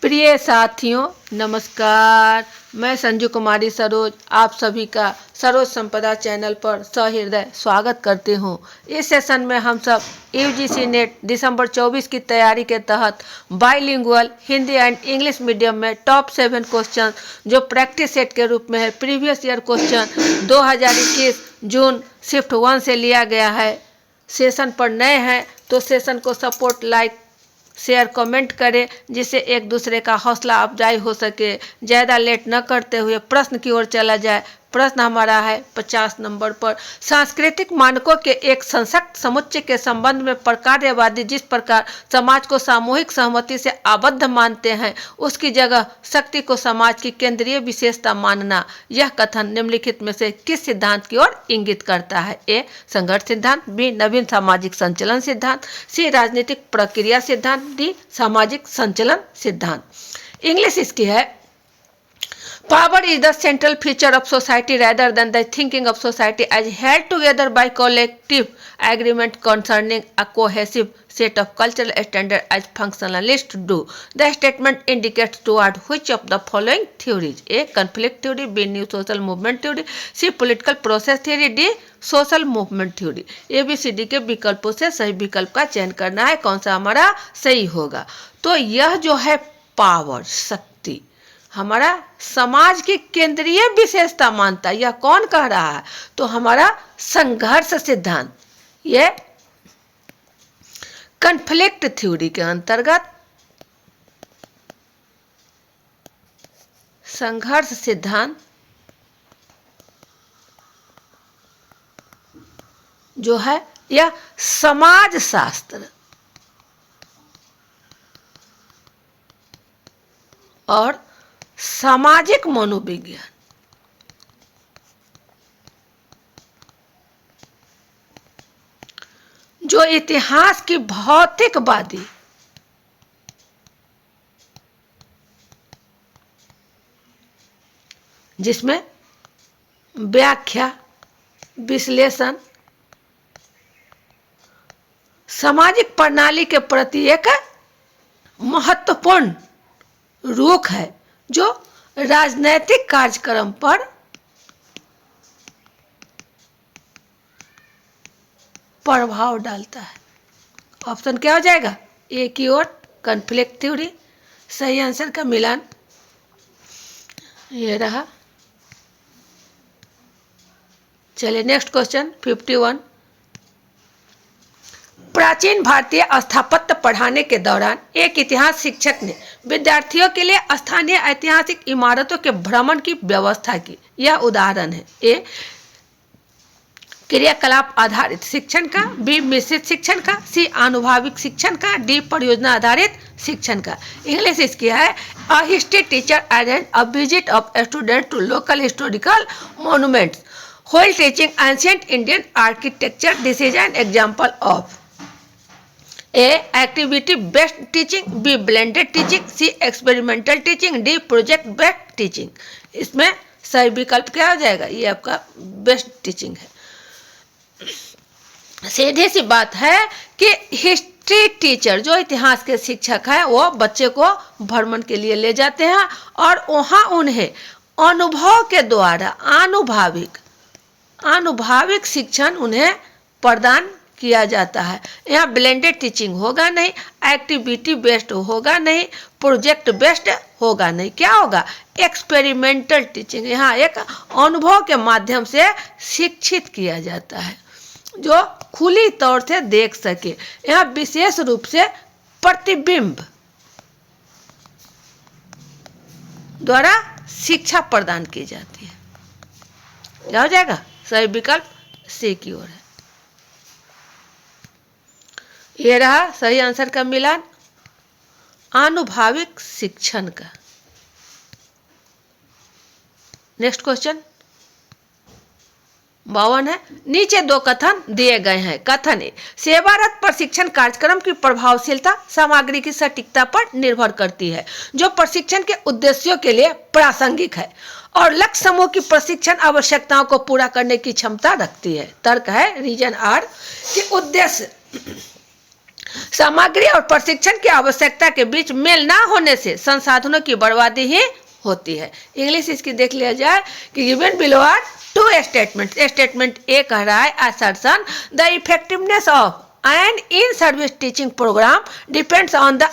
प्रिय साथियों नमस्कार। मैं संजू कुमारी सरोज आप सभी का सरोज संपदा चैनल पर सहृदय स्वागत करती हूँ। इस सेशन में हम सब यूजीसी नेट दिसंबर 24 की तैयारी के तहत bilingual Hindi and English medium में टॉप 7 क्वेश्चन जो प्रैक्टिस सेट के रूप में है प्रीवियस ईयर क्वेश्चन 2021 जून शिफ्ट 1 से लिया गया है। सेशन पर नए हैं तो सेशन को सपोर्ट लाइक शेयर कमेंट करें जिससे एक दूसरे का हौसला अफजाई हो सके। ज़्यादा लेट न करते हुए प्रश्न की ओर चला जाए। प्रश्न हमारा है 50 नंबर पर। सांस्कृतिक मानकों के एक सशक्त समुच्चय के संबंध में प्रकारवादी जिस प्रकार समाज को सामूहिक सहमति से आबद्ध मानते हैं उसकी जगह शक्ति को समाज की केंद्रीय विशेषता मानना। यह कथन निम्नलिखित में से किस सिद्धांत की ओर इंगित करता है? ए संघर्ष सिद्धांत, बी नवीन सामाजिक संचलन सिद्धांत, सी राजनीतिक प्रक्रिया सिद्धांत, डी सामाजिक संचलन सिद्धांत। इंग्लिश इसकी है Power is the central feature of society rather than the thinking of society as held together by collective agreement concerning a cohesive set of cultural standards as functionalists do. The statement indicates toward which of the following theories? A. Conflict theory, B. New social movement theory, C. Political process theory, D. Social movement theory. A B C D के विकल्पों से सही विकल्प का चयन करना है, कौन सा हमारा सही होगा। तो यह जो है पावर शक्ति हमारा समाज की केंद्रीय विशेषता मानता है। यह कौन कह रहा है? तो हमारा संघर्ष सिद्धांत। यह कन्फ्लिक्ट थ्योरी के अंतर्गत संघर्ष सिद्धांत जो है यह समाज शास्त्र और सामाजिक मनोविज्ञान जो इतिहास की भौतिकवादी जिसमें व्याख्या विश्लेषण सामाजिक प्रणाली के प्रति एक महत्वपूर्ण रुख है जो राजनैतिक कार्यक्रम पर प्रभाव डालता है। ऑप्शन क्या हो जाएगा? ए की ओर कन्फ्लिक्ट थ्योरी। सही आंसर का मिलान ये रहा। चलिए नेक्स्ट क्वेश्चन 51। प्राचीन भारतीय स्थापत्य पढ़ाने के दौरान एक इतिहास शिक्षक ने विद्यार्थियों के लिए स्थानीय ऐतिहासिक इमारतों के भ्रमण की व्यवस्था की। यह उदाहरण है। ए क्रियाकलाप आधारित शिक्षण का, बी मिश्रित शिक्षण का, सी आनुभाविक शिक्षण का, डी परियोजना आधारित शिक्षण का। इंग्लिश इसकी है a history teacher arrange a visit of student to local historical monuments while teaching ancient Indian architecture. This is an example of A activity based teaching, B blended teaching, C experimental teaching, D project based teaching. इसमें सही विकल्प क्या हो जाएगा? ये आपका best teaching है। सीधी सी बात है कि हिस्ट्री टीचर जो इतिहास के शिक्षक हैं वो बच्चे को भ्रमण के लिए ले जाते हैं और वहाँ उन्हें अनुभव के द्वारा आनुभाविक शिक्षण उन्हें प्रदान किया जाता है। यहाँ ब्लेंडेड टीचिंग होगा नहीं, एक्टिविटी बेस्ड होगा नहीं, प्रोजेक्ट बेस्ड होगा नहीं। क्या होगा? Experimental teaching. यहाँ एक अनुभव के माध्यम से शिक्षित किया जाता है जो खुली तौर से देख सके। यहाँ विशेष रूप से प्रतिबिंब द्वारा शिक्षा प्रदान की जाती है। क्या हो जाएगा? सही विकल्प सी की ओर है। ये रहा सही आंसर का मिलान आनुभाविक शिक्षण का। नेक्स्ट क्वेश्चन 52 है। नीचे दो कथन दिए गए हैं। कथन ए सेवारत प्रशिक्षण कार्यक्रम की प्रभावशीलता सामग्री की सटीकता पर निर्भर करती है जो प्रशिक्षण के उद्देश्यों के लिए प्रासंगिक है और लक्ष्य समूह की प्रशिक्षण आवश्यकताओं को पूरा करने की क्षमता रखती है। तर्क है रीजन आर कि उद्देश्य सामग्री और प्रशिक्षण की आवश्यकता के बीच मेल ना होने से संसाधनों की बर्बादी ही होती है। इंग्लिश इसकी देख लिया जाए कि given below are two statement. Statement A कह रहा है assertion the effectiveness of an in service teaching program depends on the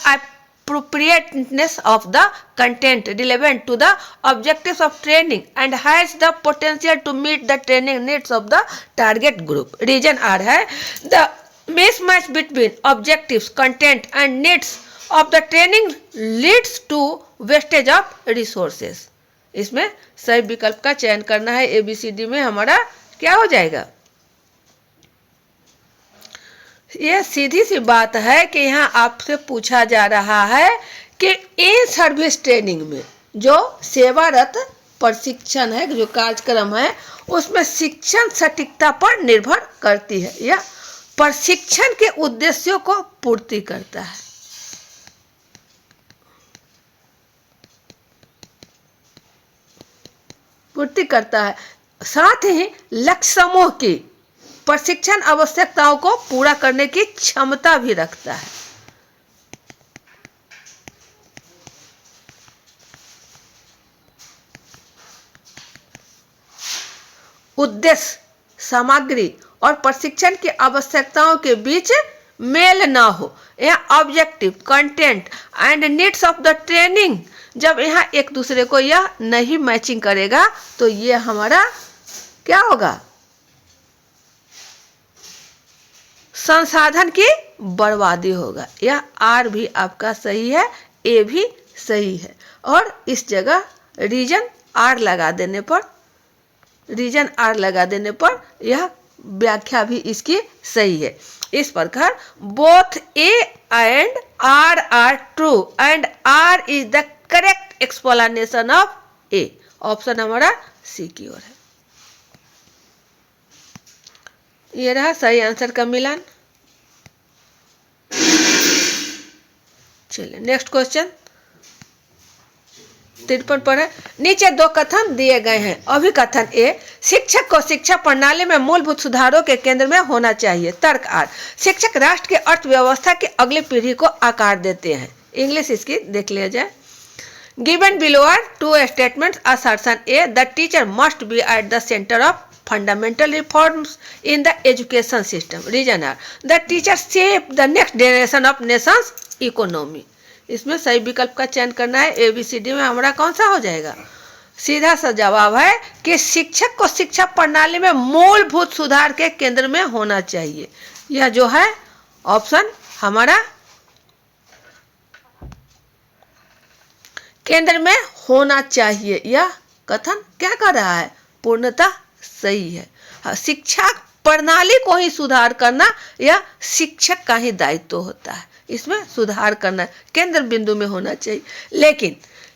appropriateness of the content relevant to the objectives of training and has the potential to meet the training needs of the target group. Reason R है the mismatch between objectives, content and needs of the training leads to wastage of resources. इसमें सही विकल्प का चयन करना है। ABCD में हमारा क्या हो जाएगा? यह सीधी सी बात है कि यहाँ आपसे पूछा जा रहा है कि इन सर्विस ट्रेनिंग में जो सेवारत प्रशिक्षण है, जो कार्यक्रम है, उसमें शिक्षण सटीकता पर निर्भर करती है या प्रशिक्षण के उद्देश्यों को पूर्ति करता है। पूर्ति करता है, साथ ही लक्ष्य समूह की प्रशिक्षण आवश्यकताओं को पूरा करने की क्षमता भी रखता है। उद्देश्य, सामग्री और प्रशिक्षण की आवश्यकताओं के बीच मेल ना हो या objective, content and needs of the training, जब यहाँ एक दूसरे को यह नहीं मैचिंग करेगा तो ये हमारा क्या होगा? संसाधन की बर्बादी होगा। यह आर भी आपका सही है, ए भी सही है और इस जगह रीजन आर लगा देने पर यह व्याख्या भी इसकी सही है। इस प्रकार both A and R are true and R is the correct explanation of A. Option हमारा सी की ओर है। ये रहा सही आंसर का मिलान। चलिए नेक्स्ट क्वेश्चन 53 पर है। नीचे दो कथन दिए गए हैं। अभिकथन ए, शिक्षक को शिक्षा प्रणाली में मूलभूत सुधारों के केंद्र में होना चाहिए। तर्क आर, शिक्षक राष्ट्र की अर्थव्यवस्था की अगली पीढ़ी को आकार देते हैं। इंग्लिश इसकी देख लिया जाए। Given below are two statements. Assertion A, the teacher must be at the centre of fundamental reforms in the education system. Reason are the teacher shape the next generation of nation's economy. इसमें सही विकल्प का चयन करना है। ABCD में हमारा कौन सा हो जाएगा? सीधा सा जवाब है कि शिक्षक को शिक्षा प्रणाली में मूलभूत सुधार के केंद्र में होना चाहिए। यह जो है ऑप्शन हमारा केंद्र में होना चाहिए। यह कथन क्या कर रहा है? पूर्णतः सही है। शिक्षा प्रणाली को ही सुधार करना यह शिक्षक का ही दायित्व होता है। इसमें सुधार करना केंद्र बिंदु में होना चाहिए। लेकिन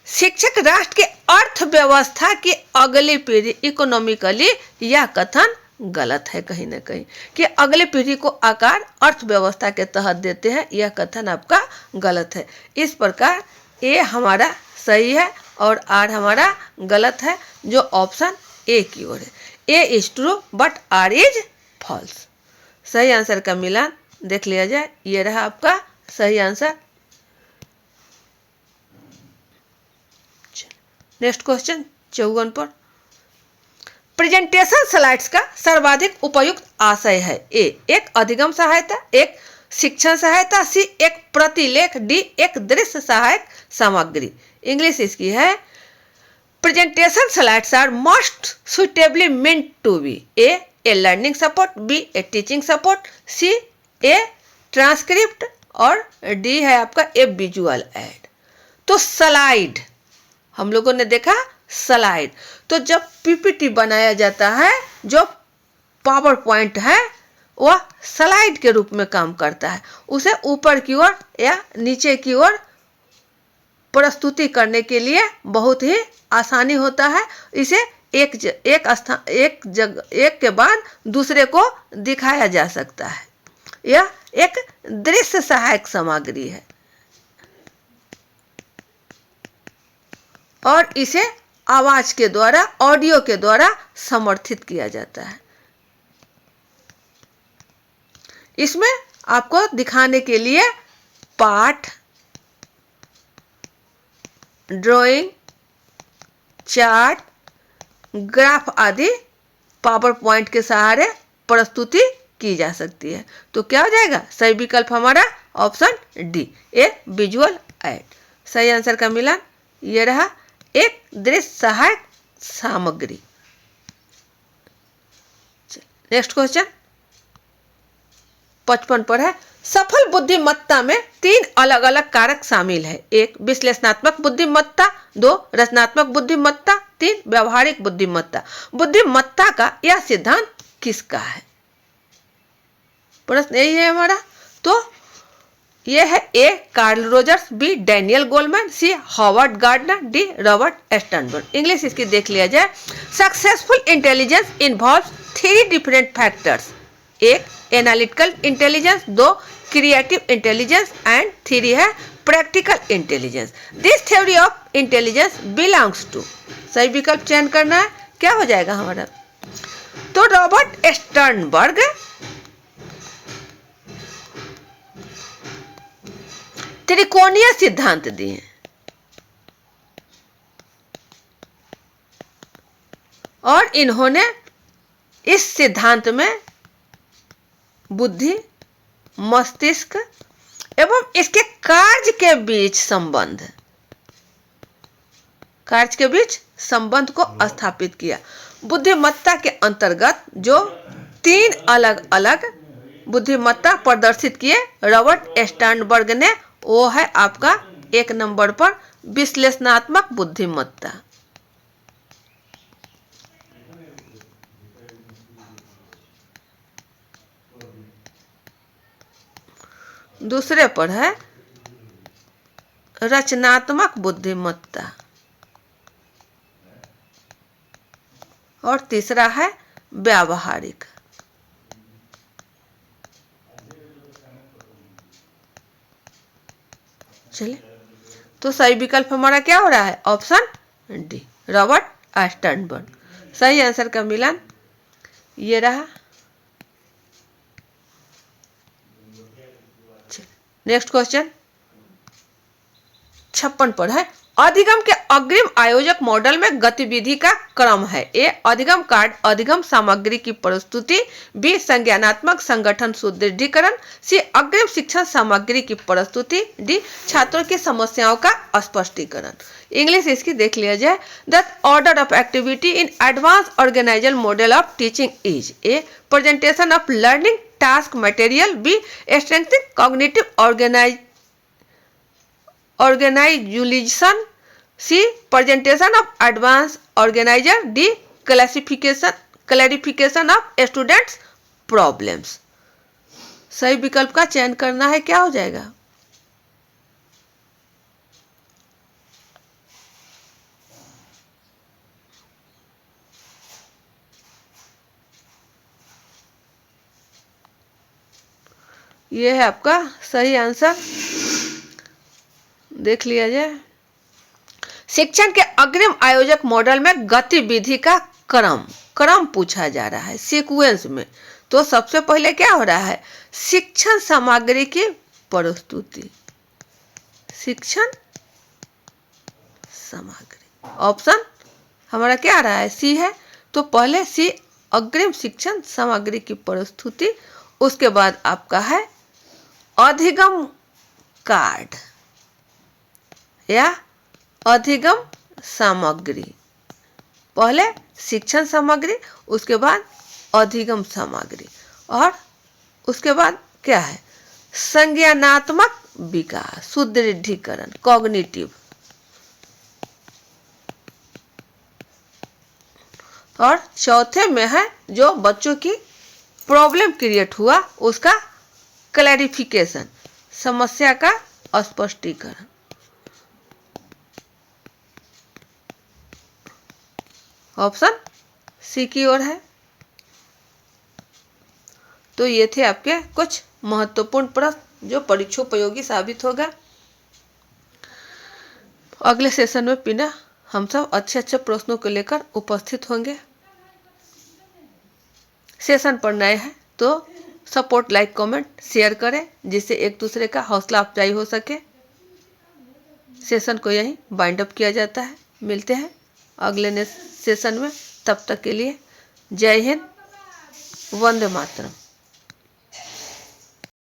शिक्षक राष्ट्र की अर्थव्यवस्था की अगली पीढ़ी इकोनॉमिकली, यह कथन गलत है कहीं ना कहीं कि अगली पीढ़ी को आकार अर्थव्यवस्था के तहत देते हैं। यह कथन आपका गलत है। इस प्रकार ए हमारा सही है और आर हमारा गलत है, जो ऑप्शन ए की ओर है। A is true but R is false. सही आंसर का मिलान देख लिया जाए। ये रहा आपका सही आंसर। नेक्स्ट क्वेश्चन 54 पर। प्रेजेंटेशन स्लाइड्स का सर्वाधिक उपयुक्त आशय है। ए, एक अधिगम सहायता, एक शिक्षण सहायता, सी एक प्रतिलेख, डी एक दृश्य सहायक सामग्री। इंग्लिश इसकी है presentation slides are most suitably meant to be a learning support, b a teaching support, c a transcript और d है आपका a visual aid। तो स्लाइड हम लोगों ने देखा स्लाइड, तो जब पीपीटी बनाया जाता है, जो पावर पॉइंट है वह स्लाइड के रूप में काम करता है। उसे ऊपर की ओर या नीचे की ओर प्रस्तुति करने के लिए बहुत ही आसानी होता है। इसे एक के बाद दूसरे को दिखाया जा सकता है। यह एक दृश्य सहायक सामग्री है और इसे आवाज के द्वारा, ऑडियो के द्वारा समर्थित किया जाता है। इसमें आपको दिखाने के लिए पाठ, ड्राइंग, चार्ट, ग्राफ आदि पावर पॉइंट के सहारे प्रस्तुति की जा सकती है। तो क्या हो जाएगा? सही विकल्प हमारा ऑप्शन डी, ए विजुअल एड। सही आंसर का मिलान ये रहा, एक दृश्य सहायक सामग्री। नेक्स्ट क्वेश्चन 55 पर है, सफल बुद्धिमत्ता में 3 अलग अलग कारक शामिल है। 1 विश्लेषणात्मक बुद्धिमत्ता, 2 रचनात्मक बुद्धिमत्ता, 3 व्यवहारिक बुद्धिमत्ता। बुद्धिमत्ता का यह सिद्धांत किसका है? प्रश्न यही है हमारा। तो ये है A Carl Rogers, B Daniel Goleman, C Howard Gardner, D Robert Sternberg. English इसकी देख लिया जाए। Successful intelligence involves 3 different factors. 1 analytical intelligence, 2 creative intelligence and 3 है practical intelligence. This theory of intelligence belongs to. सही विकल्प चयन करना है, क्या हो जाएगा हमारा? तो रॉबर्ट स्टर्नबर्ग त्रिकोणीय सिद्धांत दिए और इन्होंने इस सिद्धांत में बुद्धि, मस्तिष्क एवं इसके कार्य के बीच संबंध को स्थापित किया। बुद्धिमत्ता के अंतर्गत जो 3 अलग अलग बुद्धिमत्ता प्रदर्शित किए रॉबर्ट स्टर्नबर्ग ने, वो है आपका 1 नंबर पर विश्लेषणात्मक बुद्धिमत्ता, दूसरे पर है रचनात्मक बुद्धिमत्ता और तीसरा है व्यावहारिक। चलिए, तो सही विकल्प हमारा क्या हो रहा है? Option D, Robert Sternberg. सही आंसर का मिलान ये रहा। नेक्स्ट क्वेश्चन 56 पर है, अधिगम के अग्रिम आयोजक मॉडल में गतिविधि का क्रम है। ए अधिगम कार्ड अधिगम सामग्री की प्रस्तुति, बी संज्ञानात्मक संगठन सुदृढ़ीकरण, सी अग्रिम शिक्षण सामग्री की प्रस्तुति, डी छात्रों की समस्याओं का स्पष्टीकरण। इंग्लिश इसकी देख लिया जाए। The order of activity in advance organizer model of teaching is A presentation of learning task material, B strengthening cognitive organization, C presentation of advanced organizer, D clarification of students problems। सही विकल्प का चयन करना है, क्या हो जाएगा? ये है आपका सही आंसर, देख लिया जाए। शिक्षण के अग्रिम आयोजक मॉडल में गतिविधि का क्रम पूछा जा रहा है, सीक्वेंस में। तो सबसे पहले क्या हो रहा है? शिक्षण सामग्री की प्रस्तुति, शिक्षण सामग्री। ऑप्शन हमारा क्या आ रहा है? सी है। तो पहले सी अग्रिम शिक्षण सामग्री की प्रस्तुति, उसके बाद आपका है अधिगम कार्ड या अधिगम सामग्री। पहले शिक्षण सामग्री, उसके बाद अधिगम सामग्री, और उसके बाद क्या है? संज्ञानात्मक विकास, सुदृढ़ीकरण, कॉग्निटिव। और चौथे में है जो बच्चों की प्रॉब्लम क्रिएट हुआ उसका क्लैरिफिकेशन, समस्या का स्पष्टीकरण। ऑप्शन सी की ओर है। तो ये थे आपके कुछ महत्वपूर्ण प्रश्न जो परीक्षा उपयोगी साबित होगा। अगले सेशन में पिना हम सब अच्छे प्रश्नों को लेकर उपस्थित होंगे। सेशन पर नए हैं तो सपोर्ट, लाइक, कमेंट, शेयर करें, जिससे एक दूसरे का हौसला अफजाई हो सके। सेशन को यहीं बाइंड अप किया जाता है। मिलते हैं अगले सेशन में, तब तक के लिए जय हिंद, वंदे मातरम।